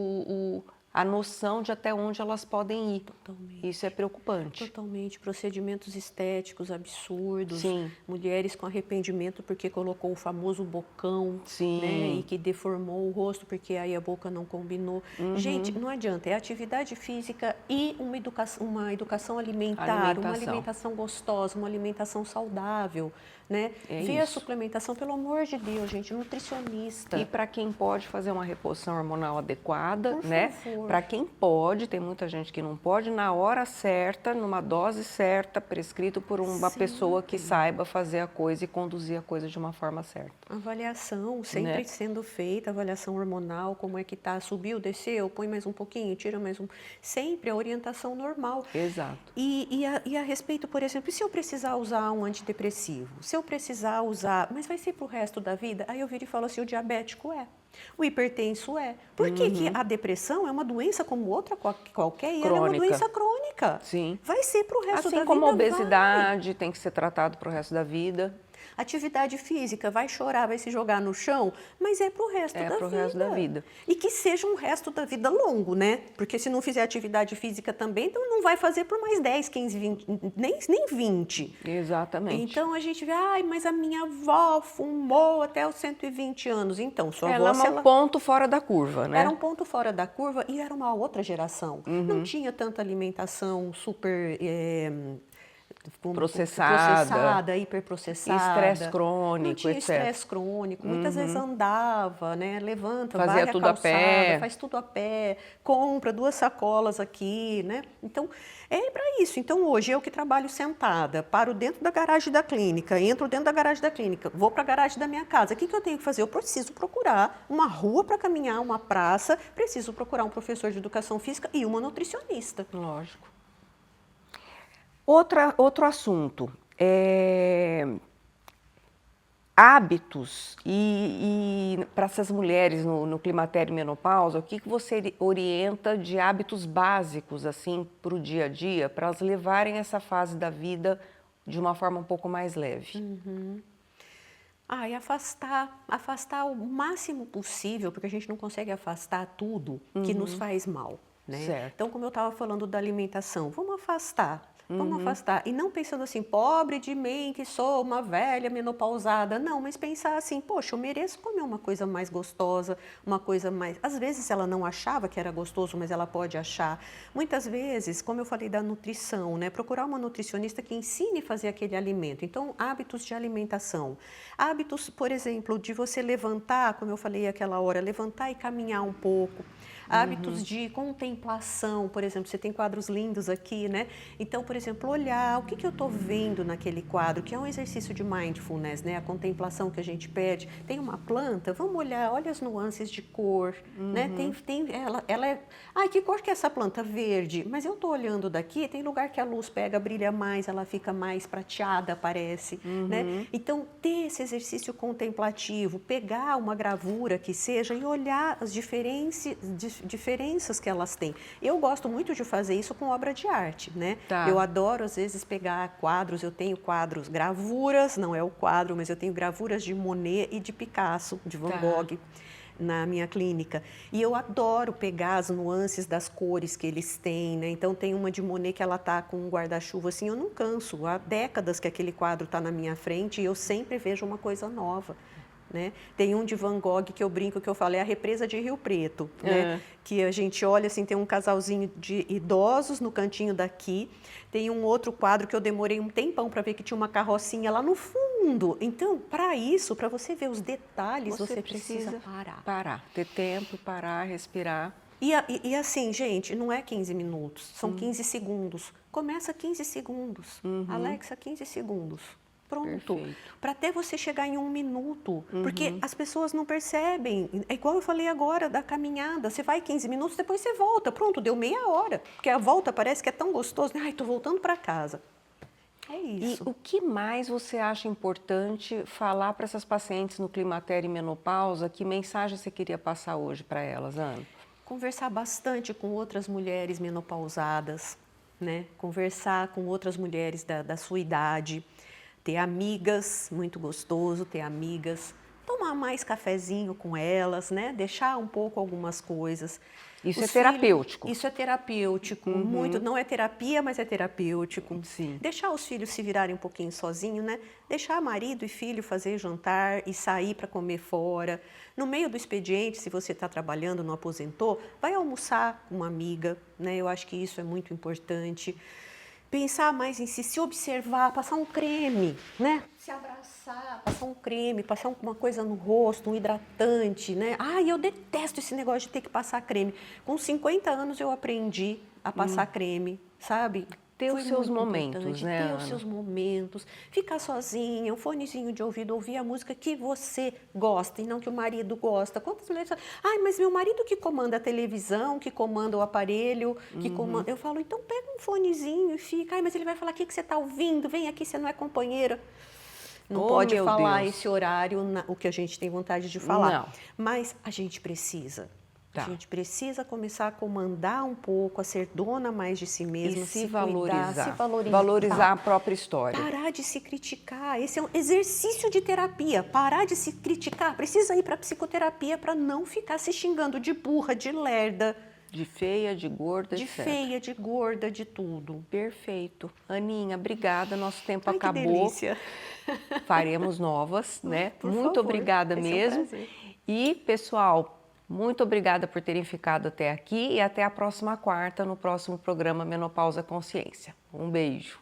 a noção de até onde elas podem ir. Totalmente. Isso é preocupante. Totalmente. Procedimentos estéticos absurdos. Sim. Mulheres com arrependimento porque colocou o famoso bocão, Sim. né? E que deformou o rosto porque aí a boca não combinou. Gente, não adianta. É atividade física e uma educação alimentar, uma alimentação gostosa, uma alimentação saudável. Né? Ver a suplementação, pelo amor de Deus, gente, nutricionista. E para quem pode fazer uma reposição hormonal adequada, Por né? favor. Para quem pode, tem muita gente que não pode, na hora certa, numa dose certa, prescrito por uma pessoa que saiba fazer a coisa e conduzir a coisa de uma forma certa. Avaliação sempre sendo feita, avaliação hormonal, como é que tá, subiu, desceu, põe mais um pouquinho, tira mais um... Sempre a orientação normal. Exato. E a respeito, por exemplo, e se eu precisar usar um antidepressivo? Se eu precisar usar, mas vai ser para o resto da vida? Aí eu viro e falo assim, o diabético o hipertenso Por que que a depressão é uma doença como outra qualquer e ela é uma doença crônica? Sim. Vai ser para o resto da vida. Assim como a obesidade tem que ser tratado para o resto da vida. Atividade física, vai chorar, vai se jogar no chão, mas é pro resto da vida. É pro resto da vida. E que seja um resto da vida longo, né? Porque se não fizer atividade física também, então não vai fazer por mais 10, 15, 20, nem 20. Exatamente. Então a gente vê, mas a minha avó fumou até os 120 anos. Então, sua avó... Ela é um ponto fora da curva, né? Era um ponto fora da curva e era uma outra geração. Não tinha tanta alimentação super... processada, hiperprocessada. Estresse crônico, não tinha etc. Estresse crônico. Muitas vezes andava, né? Levanta, fazia varre tudo a calçada, a pé. faz tudo a pé, compra 2 sacolas aqui, né? Então, é para isso. Então, hoje, eu que trabalho sentada, paro dentro da garagem da clínica, entro dentro da garagem da clínica, vou para a garagem da minha casa. O que eu tenho que fazer? Eu preciso procurar uma rua para caminhar, uma praça, preciso procurar um professor de educação física e uma nutricionista. Lógico. Outro assunto, hábitos e para essas mulheres no climatério e menopausa, o que você orienta de hábitos básicos assim para o dia a dia, para elas levarem essa fase da vida de uma forma um pouco mais leve? E afastar o máximo possível, porque a gente não consegue afastar tudo que nos faz mal, né? Certo. Então, como eu estava falando da alimentação, vamos afastar. Vamos afastar. E não pensando assim, pobre de mim, que sou uma velha menopausada. Não, mas pensar assim, poxa, eu mereço comer uma coisa mais gostosa, uma coisa mais... Às vezes ela não achava que era gostoso, mas ela pode achar. Muitas vezes, como eu falei da nutrição, né? Procurar uma nutricionista que ensine a fazer aquele alimento. Então, hábitos de alimentação. Hábitos, por exemplo, de você levantar, como eu falei aquela hora, levantar e caminhar um pouco. Hábitos de contemplação, por exemplo, você tem quadros lindos aqui, né? Então, por exemplo, olhar o que eu estou vendo naquele quadro, que é um exercício de mindfulness, né? A contemplação que a gente pede. Tem uma planta, vamos olhar, olha as nuances de cor, né? Ela é... que cor que é essa planta? Verde. Mas eu estou olhando daqui, tem lugar que a luz pega, brilha mais, ela fica mais prateada, parece, né? Então, ter esse exercício contemplativo, pegar uma gravura que seja e olhar as diferenças que elas têm. Eu gosto muito de fazer isso com obra de arte, né? Tá. Eu adoro, às vezes, pegar quadros, eu tenho quadros, gravuras, não é o quadro, mas eu tenho gravuras de Monet e de Picasso, de Van Gogh, na minha clínica. E eu adoro pegar as nuances das cores que eles têm, né? Então, tem uma de Monet que ela tá com um guarda-chuva, assim, eu não canso. Há décadas que aquele quadro está na minha frente e eu sempre vejo uma coisa nova. né? Tem um de Van Gogh que eu brinco, que eu falo, é a represa de Rio Preto, né? Que a gente olha assim, tem um casalzinho de idosos no cantinho daqui, tem um outro quadro que eu demorei um tempão para ver que tinha uma carrocinha lá no fundo. Então, para isso, para você ver os detalhes, você precisa parar. Ter tempo, parar, respirar. E assim, gente, não é 15 minutos, são 15 segundos. Começa 15 segundos. Alexa, 15 segundos. Pronto. Para até você chegar em 1 minuto. Porque as pessoas não percebem. É igual eu falei agora da caminhada. Você vai 15 minutos, depois você volta. Pronto, deu meia hora. Porque a volta parece que é tão gostoso. Ai, tô voltando para casa. É isso. E o que mais você acha importante falar para essas pacientes no climatério e menopausa? Que mensagem você queria passar hoje para elas, Ana? Conversar bastante com outras mulheres menopausadas, né? Conversar com outras mulheres da sua idade, ter amigas, muito gostoso ter amigas, tomar mais cafezinho com elas, né? Deixar um pouco algumas coisas. Isso é terapêutico. Isso é terapêutico, muito, não é terapia, mas é terapêutico. Sim. Deixar os filhos se virarem um pouquinho sozinhos, né? Deixar marido e filho fazer jantar e sair para comer fora. No meio do expediente, se você está trabalhando, não aposentou, vai almoçar com uma amiga, né? Eu acho que isso é muito importante. Pensar mais em si, se observar, passar um creme, né? Se abraçar, passar um creme, passar uma coisa no rosto, um hidratante, né? Ai, eu detesto esse negócio de ter que passar creme. Com 50 anos eu aprendi a passar creme, sabe? Ter os seus momentos, né, ter os seus momentos, ficar sozinha, um fonezinho de ouvido, ouvir a música que você gosta e não que o marido gosta. Quantas mulheres falam, ai, mas meu marido que comanda a televisão, que comanda o aparelho, que comanda... Eu falo, então pega um fonezinho e fica, ai, mas ele vai falar, o que você está ouvindo? Vem aqui, você não é companheira. Não pode falar esse horário, o que a gente tem vontade de falar. Não. Mas a gente precisa. Tá. A gente precisa começar a comandar um pouco, a ser dona mais de si mesma, E se valorizar, valorizar. se valorizar. Valorizar a própria história. Parar de se criticar. Esse é um exercício de terapia. Parar de se criticar. Precisa ir para a psicoterapia para não ficar se xingando de burra, de lerda. De feia, de gorda, de etc. feia, de gorda, de tudo. Perfeito. Aninha, obrigada. Nosso tempo Ai, acabou. Que delícia. Faremos novas, né? Por Muito favor. obrigada Esse mesmo. É um prazer. E, pessoal, muito obrigada por terem ficado até aqui e até a próxima quarta no próximo programa Menopausa Consciência. Um beijo.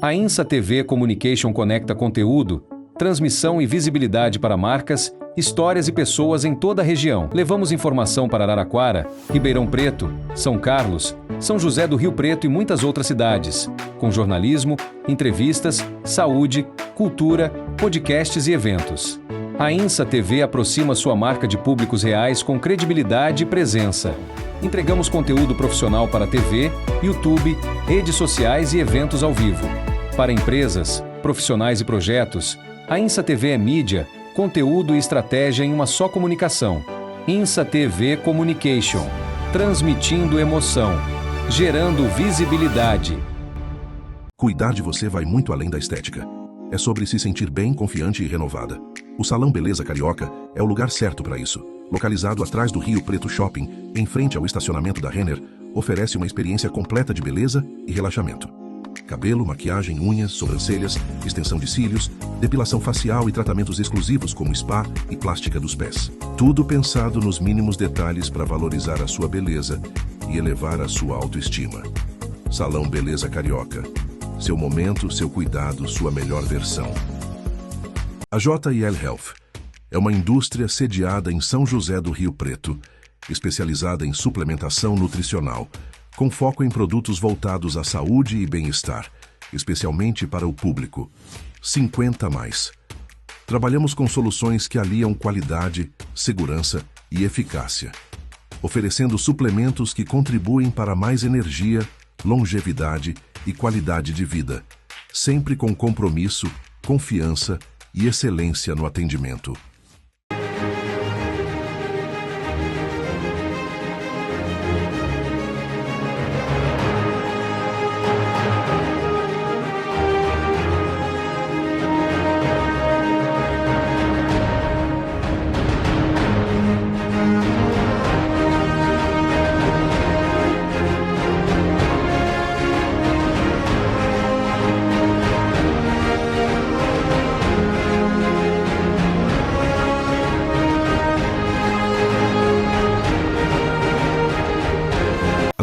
A INSA TV Communication conecta conteúdo, transmissão e visibilidade para marcas, histórias e pessoas em toda a região. Levamos informação para Araraquara, Ribeirão Preto, São Carlos, São José do Rio Preto e muitas outras cidades, com jornalismo, entrevistas, saúde, cultura, podcasts e eventos. A INSA TV aproxima sua marca de públicos reais com credibilidade e presença. Entregamos conteúdo profissional para TV, YouTube, redes sociais e eventos ao vivo. Para empresas, profissionais e projetos, a INSA TV é mídia, conteúdo e estratégia em uma só comunicação. INSA TV Communication. Transmitindo emoção. Gerando visibilidade. Cuidar de você vai muito além da estética. É sobre se sentir bem, confiante e renovada. O Salão Beleza Carioca é o lugar certo para isso. Localizado atrás do Rio Preto Shopping, em frente ao estacionamento da Renner, oferece uma experiência completa de beleza e relaxamento. Cabelo, maquiagem, unhas, sobrancelhas, extensão de cílios, depilação facial e tratamentos exclusivos como spa e plástica dos pés. Tudo pensado nos mínimos detalhes para valorizar a sua beleza e elevar a sua autoestima. Salão Beleza Carioca. Seu momento, seu cuidado, sua melhor versão. A JL Health é uma indústria sediada em São José do Rio Preto, especializada em suplementação nutricional, com foco em produtos voltados à saúde e bem-estar, especialmente para o público 50+. Trabalhamos com soluções que aliam qualidade, segurança e eficácia, oferecendo suplementos que contribuem para mais energia, longevidade e qualidade de vida, sempre com compromisso, confiança e excelência no atendimento.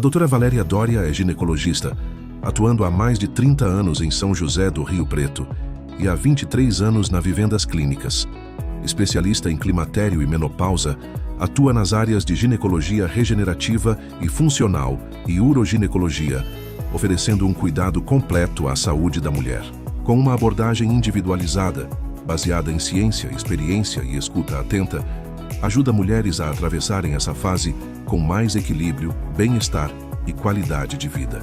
A doutora Valéria Dória é ginecologista, atuando há mais de 30 anos em São José do Rio Preto e há 23 anos na Vivendas Clínicas. Especialista em climatério e menopausa, atua nas áreas de ginecologia regenerativa e funcional e uroginecologia, oferecendo um cuidado completo à saúde da mulher. Com uma abordagem individualizada, baseada em ciência, experiência e escuta atenta, ajuda mulheres a atravessarem essa fase com mais equilíbrio, bem-estar e qualidade de vida.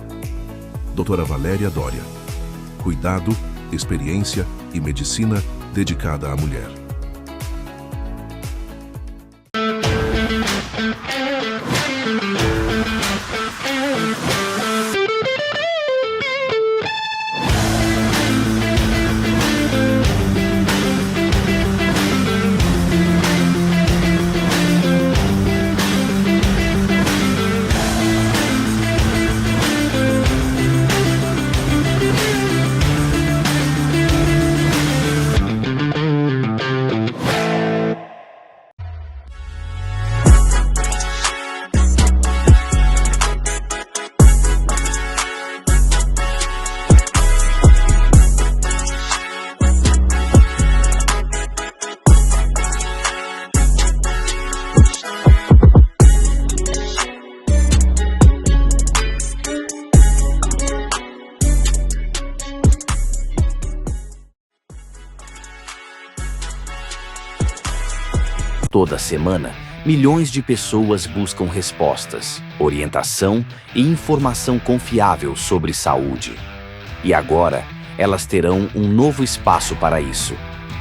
Doutora Valéria Dória. Cuidado, experiência e medicina dedicada à mulher. Toda semana, milhões de pessoas buscam respostas, orientação e informação confiável sobre saúde. E agora, elas terão um novo espaço para isso.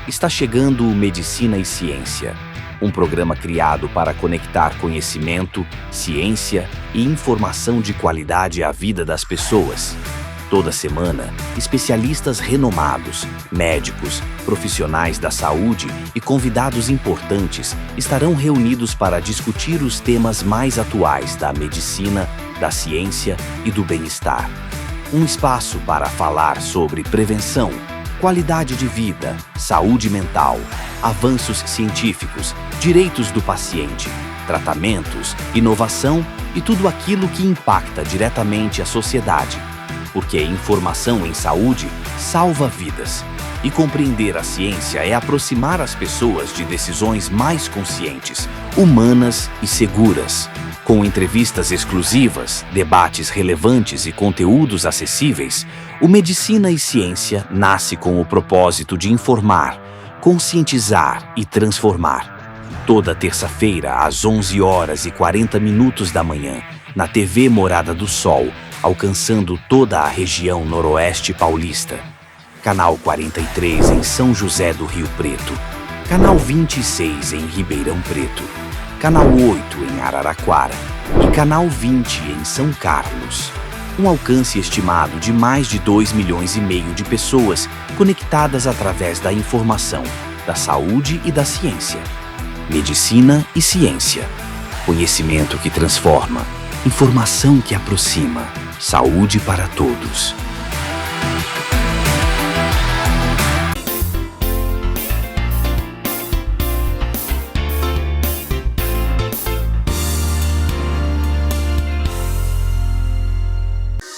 Está chegando o Medicina e Ciência, um programa criado para conectar conhecimento, ciência e informação de qualidade à vida das pessoas. Toda semana, especialistas renomados, médicos, profissionais da saúde e convidados importantes estarão reunidos para discutir os temas mais atuais da medicina, da ciência e do bem-estar. Um espaço para falar sobre prevenção, qualidade de vida, saúde mental, avanços científicos, direitos do paciente, tratamentos, inovação e tudo aquilo que impacta diretamente a sociedade. Porque informação em saúde salva vidas. E compreender a ciência é aproximar as pessoas de decisões mais conscientes, humanas e seguras. Com entrevistas exclusivas, debates relevantes e conteúdos acessíveis, o Medicina e Ciência nasce com o propósito de informar, conscientizar e transformar. Toda terça-feira, às 11h40 da manhã, na TV Morada do Sol, alcançando toda a região noroeste paulista. Canal 43 em São José do Rio Preto. Canal 26 em Ribeirão Preto. Canal 8 em Araraquara. E Canal 20 em São Carlos. Um alcance estimado de mais de 2,5 milhões de pessoas conectadas através da informação, da saúde e da ciência. Medicina e Ciência. Conhecimento que transforma. Informação que aproxima. Saúde para todos.